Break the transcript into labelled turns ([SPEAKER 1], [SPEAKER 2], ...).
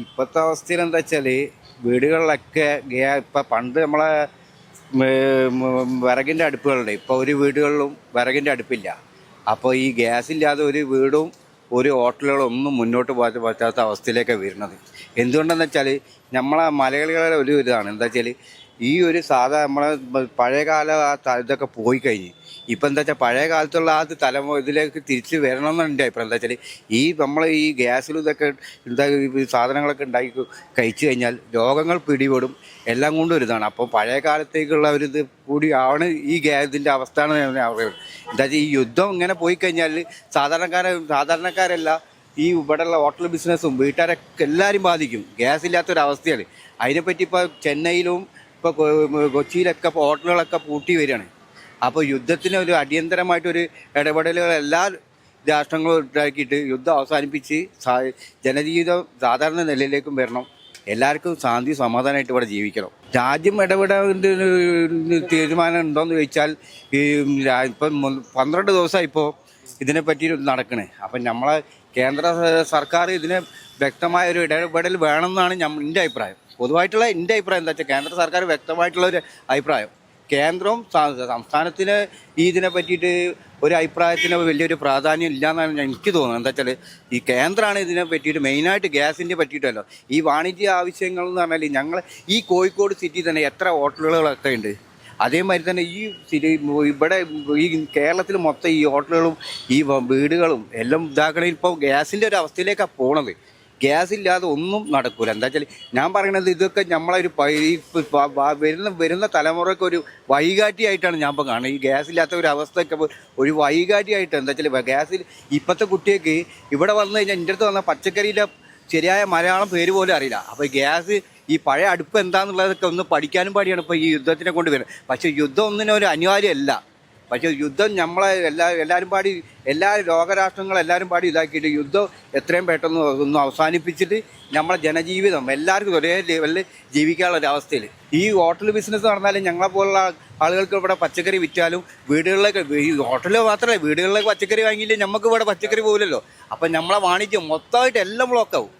[SPEAKER 1] ഇപ്പോഴത്തെ അവസ്ഥയിൽ എന്താ വെച്ചാൽ വീടുകളിലൊക്കെ ഇപ്പം പണ്ട് നമ്മളെ വിറകിൻ്റെ അടുപ്പുകളുണ്ട്. ഇപ്പോൾ ഒരു വീടുകളിലും വിറകിൻ്റെ അടുപ്പില്ല. അപ്പോൾ ഈ ഗ്യാസ് ഇല്ലാതെ ഒരു വീടും ഒരു ഹോട്ടലുകളും ഒന്നും മുന്നോട്ട് പോകാൻ പറ്റാത്ത അവസ്ഥയിലേക്കാണ് വരുന്നത്. എന്തുകൊണ്ടെന്ന് വെച്ചാൽ നമ്മളെ മലയാളികളുടെ ഒരു ഇതാണ് എന്താ വെച്ചാൽ ഈ ഒരു നമ്മളെ പഴയകാല ഇതൊക്കെ പോയി കഴിഞ്ഞ് ഇപ്പം എന്താ വെച്ചാൽ പഴയ കാലത്തുള്ള ഇതിലേക്ക് തിരിച്ച് വരണമെന്നാണ് എൻ്റെ അഭിപ്രായം. എന്താ വെച്ചാൽ നമ്മൾ ഈ ഗ്യാസിലും ഇതൊക്കെ സാധനങ്ങളൊക്കെ ഉണ്ടാക്കി കഴിച്ചു കഴിഞ്ഞാൽ രോഗങ്ങൾ പിടിപെടും, എല്ലാം കൊണ്ടും ഒരു ഇതാണ്. അപ്പോൾ പഴയ കാലത്തേക്കുള്ള ഒരു ഇത് കൂടി ആണ് ഈ ഇതിൻ്റെ അവസ്ഥയാണ് ഞാൻ പറയുന്നത്. എന്താ വെച്ചാൽ ഈ യുദ്ധം ഇങ്ങനെ പോയി കഴിഞ്ഞാൽ സാധാരണക്കാരല്ല ഈ ഇവിടെയുള്ള ഹോട്ടൽ ബിസിനസ്സും വീട്ടുകാരൊക്കെ എല്ലാവരും ബാധിക്കും. ഗ്യാസ് ഇല്ലാത്തൊരവസ്ഥയാണ്. അതിനെപ്പറ്റി ഇപ്പോൾ ചെന്നൈയിലും ഇപ്പോൾ കൊച്ചിയിലൊക്കെ ഇപ്പോൾ ഹോട്ടലുകളൊക്കെ പൂട്ടി വരികയാണ്. അപ്പോൾ യുദ്ധത്തിന് ഒരു അടിയന്തരമായിട്ടൊരു ഇടപെടലുകൾ എല്ലാ രാഷ്ട്രങ്ങളും ഉണ്ടാക്കിയിട്ട് യുദ്ധം അവസാനിപ്പിച്ച് ജനജീവിതം സാധാരണ നിലയിലേക്കും വരണം. എല്ലാവർക്കും ശാന്തി സമാധാനമായിട്ട് ഇവിടെ ജീവിക്കണം. രാജ്യം ഇടപെടേണ്ട തീരുമാനം ഉണ്ടോയെന്ന് ചോദിച്ചാൽ ഇപ്പം 12 ദിവസമായി ഇപ്പോൾ ഇതിനെപ്പറ്റി നടക്കണേ. അപ്പം നമ്മളെ കേന്ദ്ര സർക്കാർ ഇതിന് വ്യക്തമായൊരു ഇടപെടൽ വേണമെന്നാണ് എൻ്റെ അഭിപ്രായം. പൊതുവായിട്ടുള്ള എൻ്റെ അഭിപ്രായം എന്താ വെച്ചാൽ കേന്ദ്ര സർക്കാർ വ്യക്തമായിട്ടുള്ളൊരു അഭിപ്രായം. കേന്ദ്രവും സംസ്ഥാനത്തിന് ഇതിനെ പറ്റിയിട്ട് ഒരു അഭിപ്രായത്തിന് വലിയൊരു പ്രാധാന്യം ഇല്ല എന്നാണ് എനിക്ക് തോന്നുന്നത്. എന്താ വെച്ചാൽ ഈ കേന്ദ്രമാണ് ഇതിനെ പറ്റിയിട്ട് മെയിനായിട്ട് ഗ്യാസിൻ്റെ പറ്റിയിട്ടല്ലോ. ഈ വാണിജ്യ ആവശ്യങ്ങൾ എന്ന് പറഞ്ഞാൽ ഞങ്ങൾ ഈ കോഴിക്കോട് സിറ്റി തന്നെ എത്ര ഹോട്ടലുകളൊക്കെ ഉണ്ട്. അതേമാതിരി തന്നെ ഈ ഇവിടെ ഈ കേരളത്തിൽ മൊത്തം ഈ ഹോട്ടലുകളും ഈ വീടുകളും എല്ലാം ഇതാക്കണമെങ്കിൽ ഇപ്പോൾ ഗ്യാസിൻ്റെ ഒരു അവസ്ഥയിലേക്കാണ് പോണത്. ഗ്യാസ് ഇല്ലാതെ ഒന്നും നടക്കില്ല. എന്താ വെച്ചാൽ ഞാൻ പറയുന്നത് ഇതൊക്കെ നമ്മളൊരു വരുന്ന തലമുറയ്ക്ക് ഒരു വഴികാട്ടിയായിട്ടാണ് ഞാൻ ഇപ്പോൾ കാണുന്നത്. ഈ ഗ്യാസ് ഇല്ലാത്ത ഒരു അവസ്ഥയൊക്കെ ഒരു വഴികാട്ടിയായിട്ട് എന്താ വെച്ചാൽ ഗ്യാസിൽ ഇപ്പോഴത്തെ കുട്ടികൾക്ക് ഇവിടെ വന്നു കഴിഞ്ഞാൽ എൻ്റെ അടുത്ത് വന്ന പച്ചക്കറിയിലെ ശരിയായ മലയാളം പേര് പോലും അറിയില്ല. അപ്പോൾ ഗ്യാസ് ഈ പഴയ അടുപ്പ് എന്താണെന്നുള്ളതൊക്കെ ഒന്ന് പഠിക്കാനും പാടിയാണ് ഇപ്പോൾ ഈ യുദ്ധത്തിനെ കൊണ്ട് വരുന്നത്. പക്ഷേ യുദ്ധം ഒന്നിനും ഒരു അനിവാര്യമല്ല. പക്ഷേ യുദ്ധം നമ്മളെ എല്ലാ ലോകരാഷ്ട്രങ്ങളെല്ലാവരും പാടി ഇതാക്കിയിട്ട് യുദ്ധം എത്രയും പെട്ടെന്ന് ഒന്ന് അവസാനിപ്പിച്ചിട്ട് നമ്മളെ ജനജീവിതം എല്ലാവർക്കും ഒരേ ലെവലിൽ ജീവിക്കാനുള്ള ഒരു അവസ്ഥയിൽ ഈ ഹോട്ടൽ ബിസിനസ് നടന്നാലും ഞങ്ങളെപ്പോലുള്ള ആളുകൾക്ക് ഇവിടെ പച്ചക്കറി വിറ്റാലും വീടുകളിലേക്ക് ഈ ഹോട്ടലിൽ മാത്രമല്ല വീടുകളിലേക്ക് പച്ചക്കറി വാങ്ങിയില്ലേ നമുക്ക് ഇവിടെ പച്ചക്കറി പോകില്ലല്ലോ. അപ്പം നമ്മളെ വാണിജ്യം മൊത്തമായിട്ട് എല്ലാം ബ്ലോക്കാവും.